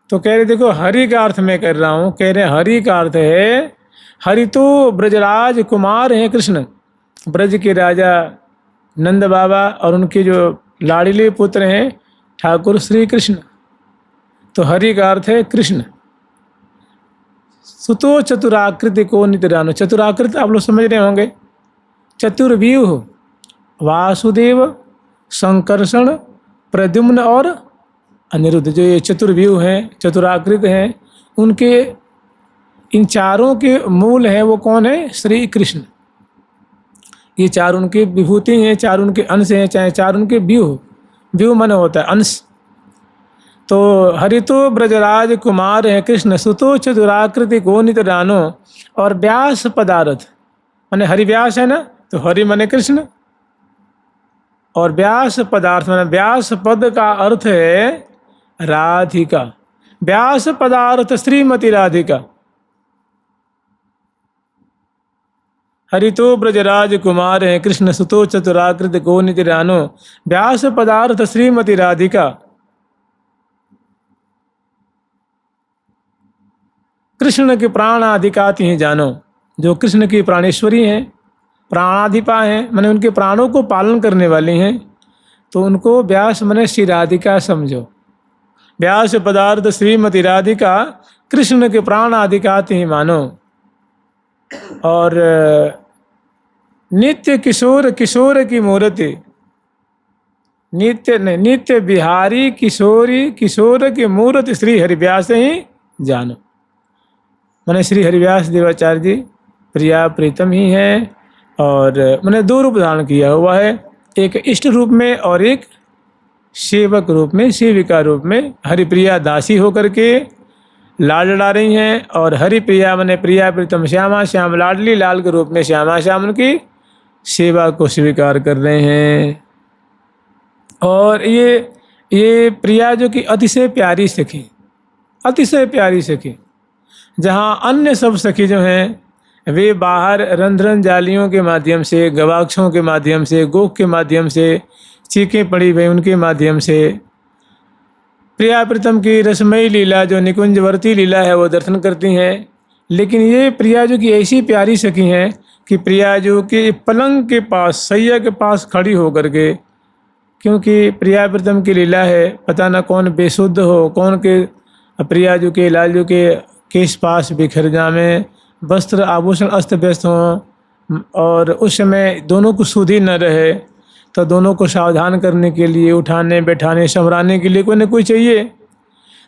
तो कह रहे देखो हरि का अर्थ मैं कर रहा हूँ, कह रहे हरि का अर्थ है हरि तो ब्रजराज कुमार हैं कृष्ण, ब्रज के राजा नंद बाबा और उनके जो लाडले पुत्र हैं ठाकुर श्री कृष्ण, तो हरि का अर्थ है कृष्ण। सुतो चतुराकृति को नितरानो, चतुराकृत आप लोग समझ रहे होंगे, चतुर्व्यूह वासुदेव, संकर्षण, प्रद्युम्न और अनिरुद्ध, जो ये चतुर्व्यूह हैं, चतुराकृत हैं, उनके इन चारों के मूल है वो कौन है? श्री कृष्ण। ये चार उनके विभूति हैं, चार उनके अंश हैं, चाहे चार उनके व्यूह, व्यूह मन होता है अंश। तो हरितो ब्रजराज कुमार है कृष्ण, सुतो चतुराकृति को नितरानो, और व्यास पदार्थ माने हरिव्यास है ना, तो हरि माने कृष्ण, और व्यास पदार्थ माने व्यास पद का अर्थ है राधिका, व्यास पदार्थ श्रीमती राधिका। हरितो ब्रजराज कुमार है कृष्ण, सुतो चतुराकृत को नितिरानो, व्यास पदार्थ श्रीमती राधिका। कृष्ण के प्राणाधिकाति हैं जानो, जो कृष्ण की प्राणेश्वरी हैं, प्राणाधिपा हैं, माने उनके प्राणों को पालन करने वाली हैं, तो उनको व्यास माने श्री राधिका समझो। व्यास पदार्थ श्रीमती राधिका कृष्ण के प्राणाधिकाति ही मानो। और नित्य किशोर, किशोर की मूर्ति, नित्य बिहारी किशोरी, किशोर की मूर्ति श्री हरिव्यास ही जानो। मैंने श्री हरिव्यास देवाचार्य जी प्रिया प्रीतम ही हैं, और मैंने दो रूप धारण किया हुआ है, एक इष्ट रूप में और एक सेवक रूप में, सेविका रूप में। हरिप्रिया दासी होकर के लाड लड़ा रही हैं, और हरिप्रिया मैंने प्रिया प्रीतम श्यामा श्याम लाडली लाल के रूप में श्यामा श्याम उनकी सेवा को स्वीकार कर रहे हैं। और ये प्रिया जो कि अतिशय प्यारी सखी, अतिशय प्यारी सखी, जहाँ अन्य सब सखी जो हैं वे बाहर रंध्रन जालियों के माध्यम से, गवाक्षों के माध्यम से, गोख के माध्यम से, चीखें पड़ी हुई उनके माध्यम से प्रिया प्रीतम की रसमयी लीला जो निकुंजवर्ती लीला है वो दर्शन करती हैं। लेकिन ये प्रिया जो की ऐसी प्यारी सखी हैं कि प्रिया जो कि पलंग के पास, सैया के पास खड़ी होकर के, क्योंकि प्रिया प्रीतम की लीला है, पता ना कौन बेशुद्ध हो, कौन के प्रिया जो के लाल जो के केश पास बिखर जामे, वस्त्र आभूषण अस्त व्यस्त हों, और उस समय दोनों को सुधि न रहे, तो दोनों को सावधान करने के लिए, उठाने बैठाने संभराने के लिए कोई न कोई चाहिए।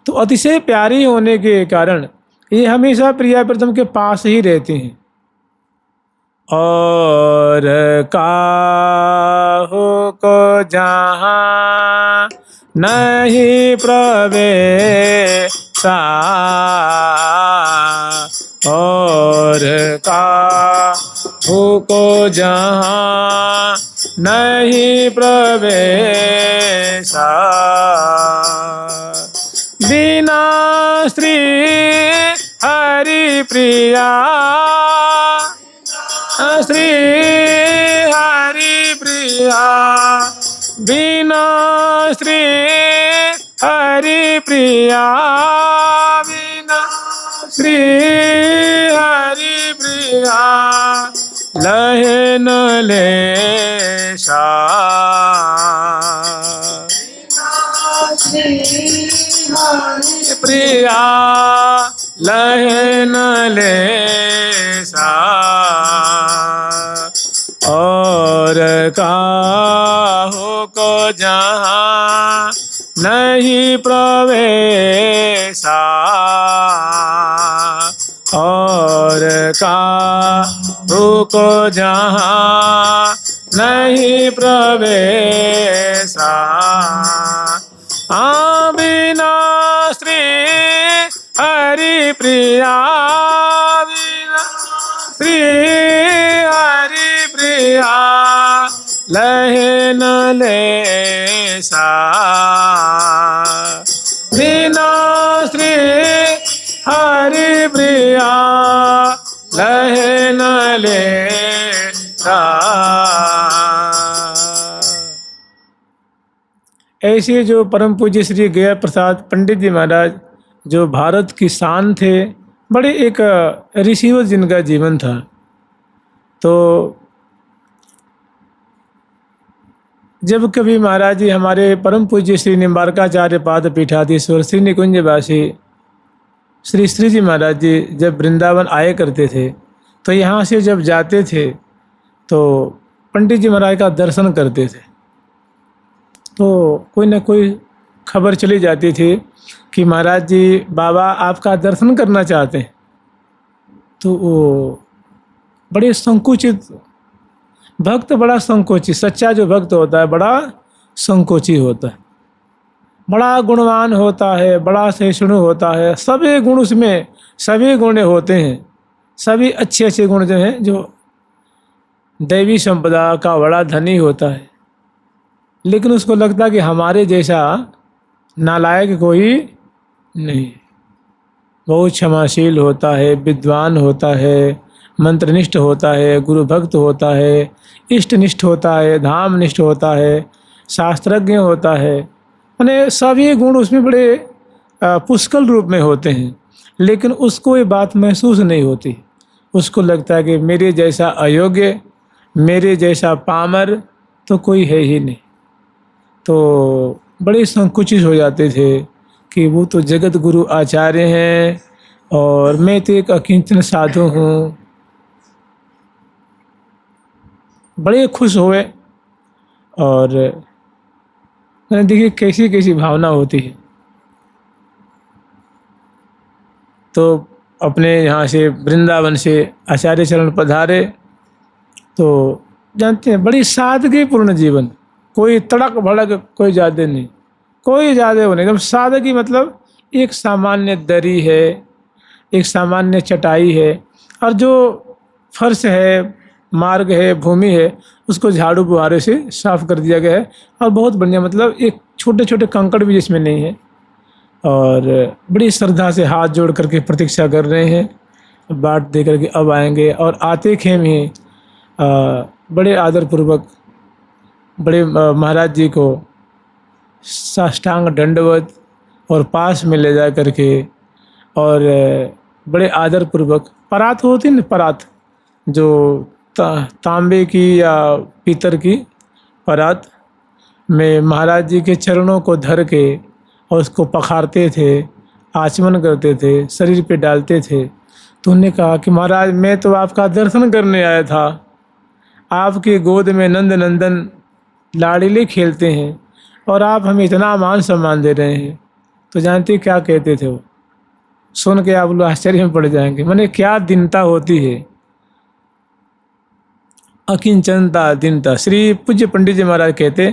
तो अतिशय प्यारी होने के कारण ये हमेशा प्रिया प्रीतम के पास ही रहती हैं। और काहो को जहाँ नहीं प्रवेशा, और काहो को जहाँ नहीं प्रवेशा, बिना श्री हरि प्रिया, श्री हरि प्रिया, बिना श्री हरि प्रिया, बिना श्री हरि प्रिया, लहे न लेशा, प्रिया लहे न लेशा, और काहो को जहाँ नहीं प्रवेशा, और काहो को जहाँ नहीं प्रवेशा, बिना श्री प्रिया बिना श्री हरि प्रिया लहे न लेसा बिना श्री हरि प्रिया लहे न लेसा। ऐसे जो परम पूज्य श्री गया प्रसाद पंडित जी महाराज जो भारत की शान थे, बड़े एक ऋषिवत जिनका जीवन था। तो जब कभी महाराज जी हमारे परम पूज्य श्री निम्बारकाचार्य पाद पीठाधीश्वर श्री निकुंजवासी श्री श्री जी महाराज जी जब वृंदावन आए करते थे, तो यहाँ से जब जाते थे तो पंडित जी महाराज का दर्शन करते थे। तो कोई ना कोई खबर चली जाती थी कि महाराज जी बाबा आपका दर्शन करना चाहते हैं। तो वो बड़े संकुचित भक्त, बड़ा संकोची, सच्चा जो भक्त होता है बड़ा संकोची होता है, बड़ा गुणवान होता है, बड़ा सहिष्णु होता है, सभी गुण उसमें सभी गुण होते हैं, सभी अच्छे अच्छे गुण जो हैं, जो दैवी संपदा का बड़ा धनी होता है। लेकिन उसको लगता कि हमारे जैसा नालायक कोई नहीं। बहुत क्षमाशील होता है, विद्वान होता है, मंत्रनिष्ठ होता है, गुरु भक्त होता है, इष्टनिष्ठ होता है, धामनिष्ठ होता है, शास्त्रज्ञ होता है, माने सभी गुण उसमें बड़े पुष्कल रूप में होते हैं। लेकिन उसको ये बात महसूस नहीं होती। उसको लगता है कि मेरे जैसा अयोग्य, मेरे जैसा पामर तो कोई है ही नहीं। तो बड़े संकुचित हो जाते थे कि वो तो जगत गुरु आचार्य हैं और मैं तो एक अकिंचन साधु हूँ। बड़े खुश हुए और मैंने देखी कैसी कैसी भावना होती है। तो अपने यहाँ से वृंदावन से आचार्य चरण पधारे। तो जानते हैं बड़ी सादगीपूर्ण जीवन, कोई तड़क भड़क, कोई ज़्यादा नहीं, कोई ज़्यादा हो नहीं, एकदम सादगी। मतलब एक सामान्य दरी है, एक सामान्य चटाई है, और जो फर्श है, मार्ग है, भूमि है, उसको झाड़ू बुहारे से साफ कर दिया गया है। और बहुत बढ़िया, मतलब एक छोटे छोटे कंकड़ भी जिसमें नहीं है। और बड़ी श्रद्धा से हाथ जोड़ करके प्रतीक्षा कर रहे हैं, बाट दे करके अब आएंगे। और आते खेम ही बड़े आदरपूर्वक बड़े महाराज जी को साष्टांग दंडवत और पास में ले जा करके, और बड़े आदरपूर्वक परात होती न, परात जो तांबे की या पीतल की परात में महाराज जी के चरणों को धर के और उसको पखारते थे, आचमन करते थे, शरीर पे डालते थे। तो उन्होंने कहा कि महाराज मैं तो आपका दर्शन करने आया था, आपकी गोद में नंद नंदन लाड़िले खेलते हैं और आप हमें इतना मान सम्मान दे रहे हैं। तो जानते क्या कहते थे वो, सुन के आप लोग आश्चर्य में पड़ जाएंगे। मैंने क्या दीनता होती है, अकिंचनता, दीनता। श्री पूज्य पंडित जी महाराज कहते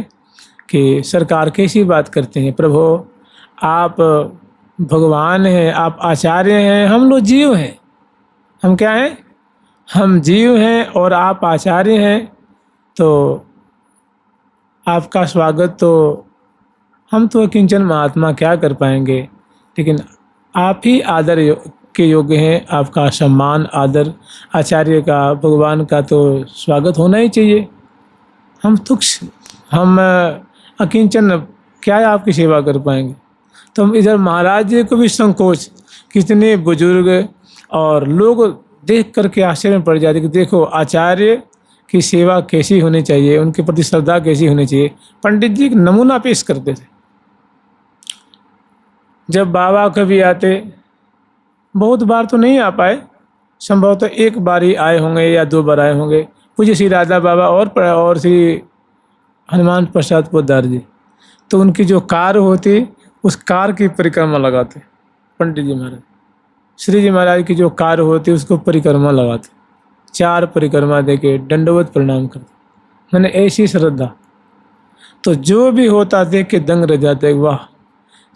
कि सरकार कैसी बात करते हैं, प्रभु आप भगवान हैं, आप आचार्य हैं, हम लोग जीव हैं। हम क्या हैं? हम जीव हैं और आप आचार्य हैं। तो आपका स्वागत तो हम तो किंचन महात्मा क्या कर पाएंगे, लेकिन आप ही आदर के योग्य हैं। आपका सम्मान, आदर, आचार्य का, भगवान का तो स्वागत होना ही चाहिए। हम तुक्ष, हम अकिंचन क्या आपकी सेवा कर पाएंगे। तो हम इधर महाराज जी को भी संकोच, कितने बुजुर्ग और लोग देख करके आश्चर्य में पड़ जाते कि देखो आचार्य की सेवा कैसी होनी चाहिए, उनके प्रति श्रद्धा कैसी होनी चाहिए। पंडित जी एक नमूना पेश करते थे। जब बाबा कभी आते, बहुत बार तो नहीं आ पाए, संभवतः एक बार ही आए होंगे या 2 बार आए होंगे, पूज्य श्री राधा बाबा और श्री हनुमान प्रसाद पोद्दार जी। तो उनकी जो कार होती, उस कार की परिक्रमा लगाते पंडित जी महाराज। श्री जी महाराज की जो कार होती उसको परिक्रमा लगाते, 4 परिक्रमा देके दंडवत प्रणाम करते। मैंने ऐसी श्रद्धा। तो जो भी होता देख के दंग रह जाते, वाह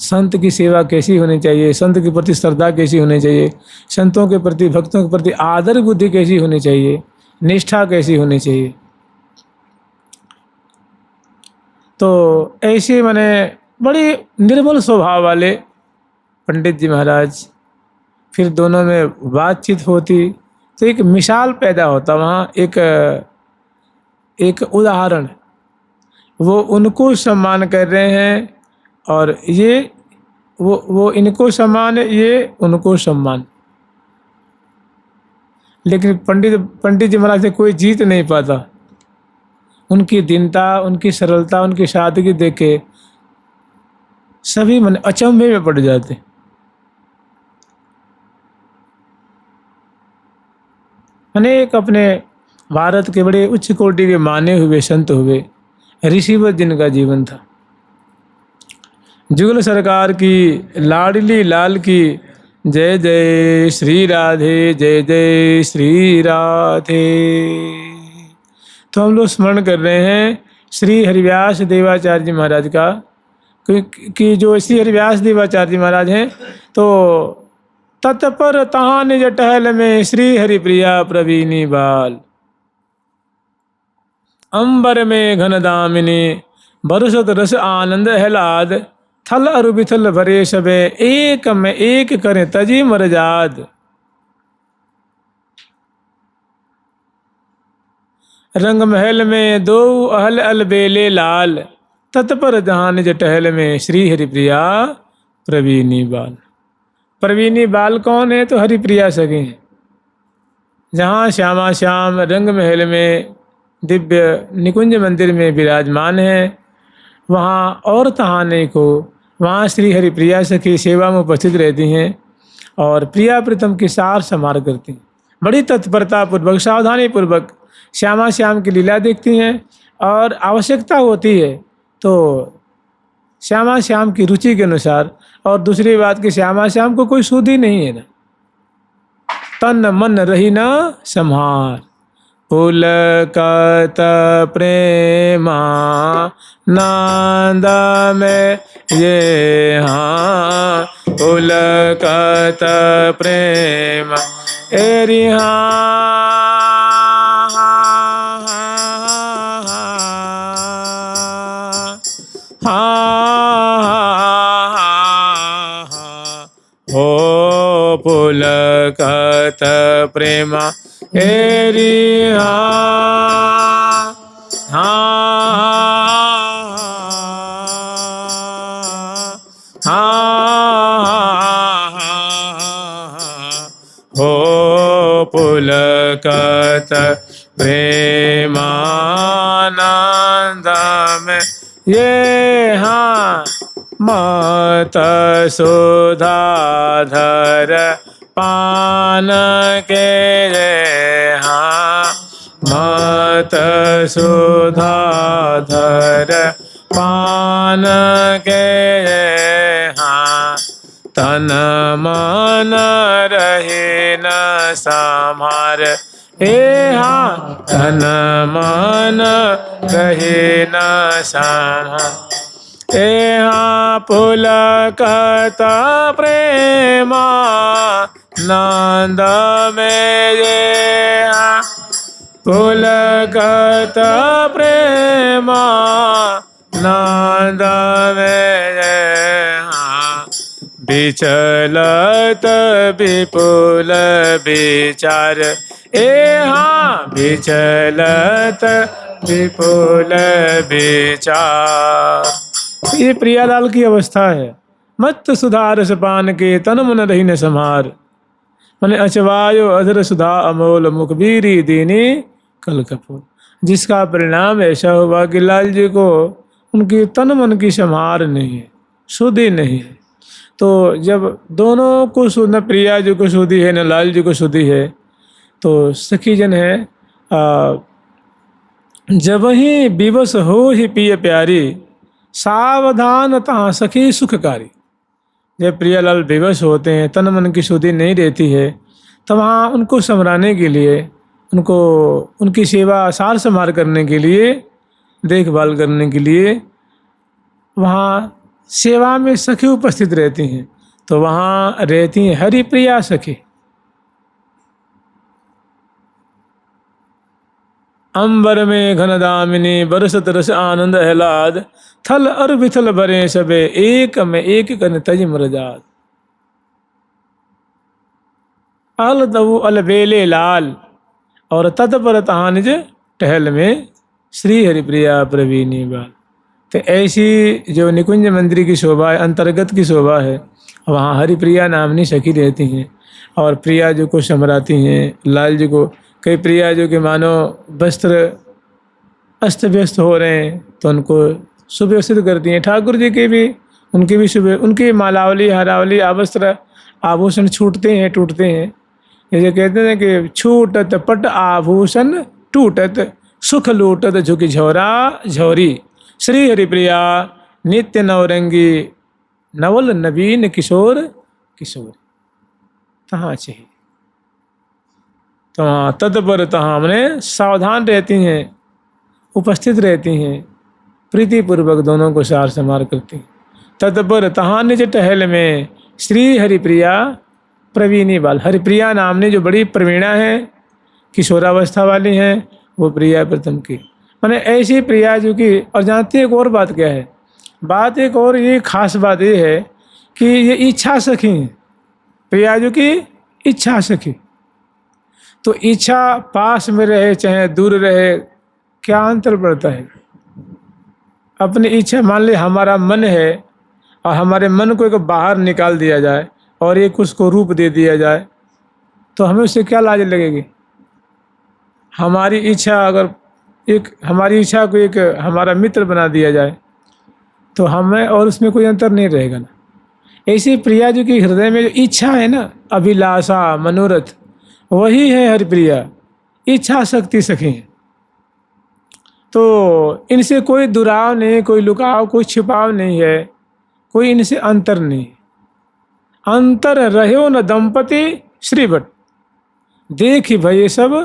संत की सेवा कैसी होनी चाहिए, संत के प्रति श्रद्धा कैसी होनी चाहिए, संतों के प्रति, भक्तों के प्रति आदर बुद्धि कैसी होनी चाहिए, निष्ठा कैसी होनी चाहिए। तो ऐसे मैंने बड़े निर्मल स्वभाव वाले पंडित जी महाराज, फिर दोनों में बातचीत होती तो एक मिसाल पैदा होता वहाँ, एक उदाहरण। वो उनको सम्मान कर रहे हैं और ये वो इनको सम्मान, ये उनको सम्मान। लेकिन पंडित जी महाराज से कोई जीत नहीं पाता। उनकी दीनता, उनकी सरलता, उनकी सादगी देख के सभी मन अचंभे में पड़ जाते। अनेक अपने भारत के बड़े उच्च कोटि के माने हुए संत हुए, ऋषिवत जिनका जीवन था। जुगल सरकार की लाडली लाल की जय जय श्री राधे, जय जय श्री राधे। तो हम लोग स्मरण कर रहे हैं श्री हरिव्यास देवाचार्य जी महाराज का, कि जो श्री हरिव्यास देवाचार्य जी महाराज हैं, तो तत्पर तहाँ निज टहल में श्री हरिप्रिया प्रवीणी बाल, अंबर में घन दामिनी बरसत रस आनंद हलाद, थल अरु बिथल भरे सबे एक में एक करें तजी मरजाद। रंग महल में दो अहल अलबेले लाल, तत्पर जहाँ निज टहल में श्री हरिप्रिया प्रवीणी बाल। प्रवीणी बाल कौन है? तो हरिप्रिया सगे हैं। जहाँ श्यामा श्याम रंग महल में दिव्य निकुंज मंदिर में विराजमान है, वहाँ और तहाँ नहीं को, वहाँ श्री हरिप्रिया सखी सेवा में उपस्थित रहती हैं और प्रिया प्रीतम की सार संभार करती हैं। बड़ी तत्परता पूर्वक, सावधानी पूर्वक श्यामा श्याम की लीला देखती हैं और आवश्यकता होती है तो श्यामा श्याम की रुचि के अनुसार। और दूसरी बात कि श्यामा श्याम को कोई सुधि नहीं है ना, तन मन रही न संहार। पुलकत प्रेमा नंद में ये हाँ, पुलकत प्रेम एरी हो पुलकत प्रेमा एरी हो पुलकत प्रेमानंद में ये हाँ, मत सुधाधर पान के ये हाँ, मत सुधाधर पान के ये हाँ, तन मन रहे न संभार ए हाँ, तन मन रहे न संभार ए हाँ, पुलकत प्रेमा नंद में ये हाँ, पुलकत प्रेमा नंद में ये हाँ, विचलत विपुल विचार ए हाँ, विचलत विपुल विचार। ये प्रियालाल की अवस्था है। मत सुधार सपान के तन मन रही न संहार, मने अचवायो अधर सुधा अमोल मुखबीरी दीनी कल कपूर। जिसका परिणाम ऐसा हुआ कि लाल जी को उनकी तन मन की संहार नहीं है, शुद्धि नहीं है। तो जब दोनों को न प्रिया जी को शुद्धि है न लाल जी को शुद्धि है, तो सखी जन है जब ही विवश हो ही पिय प्यारी, सावधान तहाँ सखी सुखकारी। जब प्रियालाल विवश होते हैं, तन मन की शुद्धि नहीं रहती है, तो वहाँ उनको संभराने के लिए, उनको उनकी सेवा सार संभार करने के लिए, देखभाल करने के लिए वहाँ सेवा में सखी उपस्थित रहती हैं, तो वहाँ रहती हैं हरिप्रिया सखी। अंबर में घन दामिनी बरसत रस आनंद आह्लाद, थल अर विथल भरे सबे एक में एक कन तज मरजाद। अल तबु अलबेले लाल, और तत्पर तहाँ निज टहल में श्री हरिप्रिया प्रवीणी बाल। तो ऐसी जो निकुंज मंदिर की शोभा है, अंतर्गत की शोभा है, वहाँ हरिप्रिया नामनी सखी रहती हैं और प्रिया जी को समराती हैं, लाल जी को। कई प्रिया जो कि मानो वस्त्र अस्त व्यस्त हो रहे हैं तो उनको सुव्यवस्थित करती हैं। ठाकुर जी की भी, उनकी भी उनकी मालावली हारावली आवस्त्र आभूषण छूटते हैं टूटते हैं। जैसे कहते हैं कि छूटत पट आभूषण टूटत, सुख लूटत झुकी झोरा झोरी, श्री हरिप्रिया नित्य नवरंगी, नवल नवीन किशोर किशोर। कहाँ चाहिए तो तत्पर तहाँ हमने सावधान रहती हैं, उपस्थित रहती हैं, प्रीतिपूर्वक दोनों को सार संभार करती हैं। तत्पर तहाँ निज टहल में श्री हरिप्रिया प्रवीणी बाल। हरिप्रिया नामनी जो बड़ी प्रवीणा है, किशोरावस्था वाली हैं, वो प्रिया प्रथम की। मैंने ऐसी प्रिया जो कि, और जानती है एक और बात क्या है, बात एक और ये खास बात ये है कि ये इच्छा सखी हैं, प्रिया जो की इच्छा सखी। तो इच्छा पास में रहे चाहे दूर रहे, क्या अंतर पड़ता है। अपनी इच्छा, मान ले हमारा मन है और हमारे मन को एक बाहर निकाल दिया जाए और एक उसको रूप दे दिया जाए, तो हमें उससे क्या लाज लगेगी। हमारी इच्छा अगर हमारी इच्छा को एक हमारा मित्र बना दिया जाए तो हमें और उसमें कोई अंतर नहीं रहेगा ना। ऐसी प्रिया जी की हृदय में जो इच्छा है ना, अभिलाषा मनोरथ, वही है हरिप्रिया, इच्छा शक्ति सखी है। तो इनसे कोई दुराव नहीं, कोई लुकाव, कोई छिपाव नहीं है, कोई इनसे अंतर नहीं। अंतर रहो न दंपति श्रीवट, देख भय सब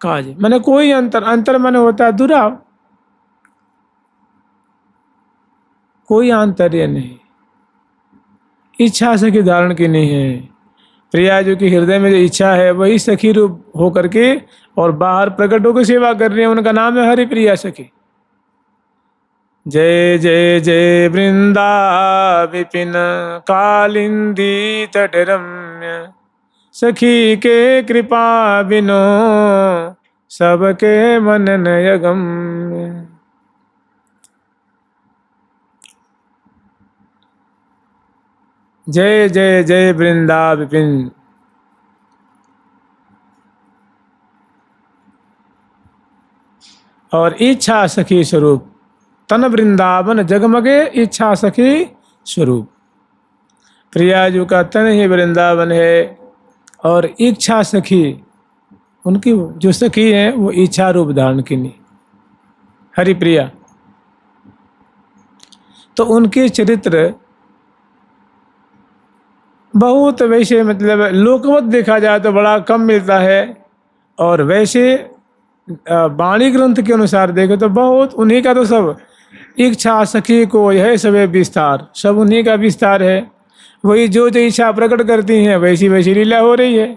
काज। मैंने कोई अंतर मैंने होता है दुराव, कोई आंतर्य नहीं। इच्छा सखी धारण की नहीं है। प्रिया जो कि हृदय में जो इच्छा है वही सखी रूप हो करके और बाहर प्रकट होकर सेवा कर रही है, उनका नाम है हरिप्रिया सखी। जय जय जय वृंदा विपिन कालिंदी तट रम्य, सखी के कृपा बिनो सबके मन नय गम्य। जय जय जय वृंदा विपिन। और इच्छा सखी स्वरूप, तन वृंदावन जगमगे इच्छा सखी स्वरूप। प्रिया जी का तन ही वृंदावन है और इच्छा सखी, उनकी जो सखी है वो इच्छा रूप धारण की नहीं, हरिप्रिया। तो उनके चरित्र बहुत वैसे, मतलब लोकवत देखा जाए तो बड़ा कम मिलता है, और वैसे वाणी ग्रंथ के अनुसार देखे तो बहुत उन्हीं का, तो सब इच्छा सखी को यह सब विस्तार, सब उन्हीं का विस्तार है। वही जो जो इच्छा प्रकट करती हैं वैसी वैसी लीला हो रही है।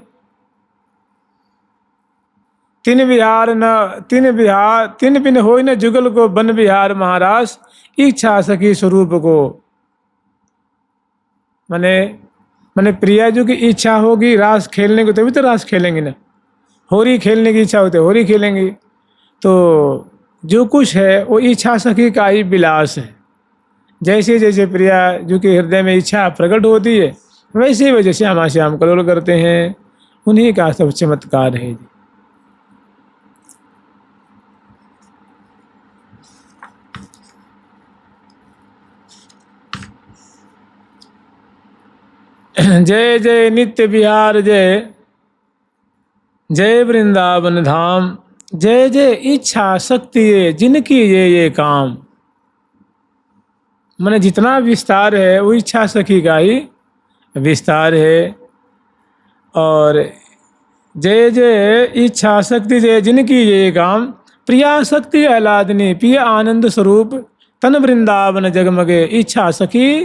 तीन बिन होई न जुगल को बन बिहार महाराज, इच्छा सखी स्वरूप को। मैंने प्रिया जो की इच्छा होगी रास खेलने को, तभी तो रास खेलेंगे ना। होरी खेलने की इच्छा होती है, होरी खेलेंगी। तो जो कुछ है वो इच्छा सखी का ही विलास है। जैसे जैसे प्रिया जो कि हृदय में इच्छा प्रकट होती है वैसे वजह से श्यामा श्याम कलोल करते हैं, उन्हीं का सब चमत्कार है। जय जय नित्य विहार, जय जय वृंदावन धाम, जय जय इच्छा शक्ति ये जिनकी ये काम। मैंने जितना विस्तार है वो इच्छा सखी का ही विस्तार है। और जय जय इच्छा शक्ति जय जिनकी ये काम, प्रिया शक्ति आह्लादनी पिय आनंद स्वरूप, तन वृंदावन जगमगे इच्छा सखी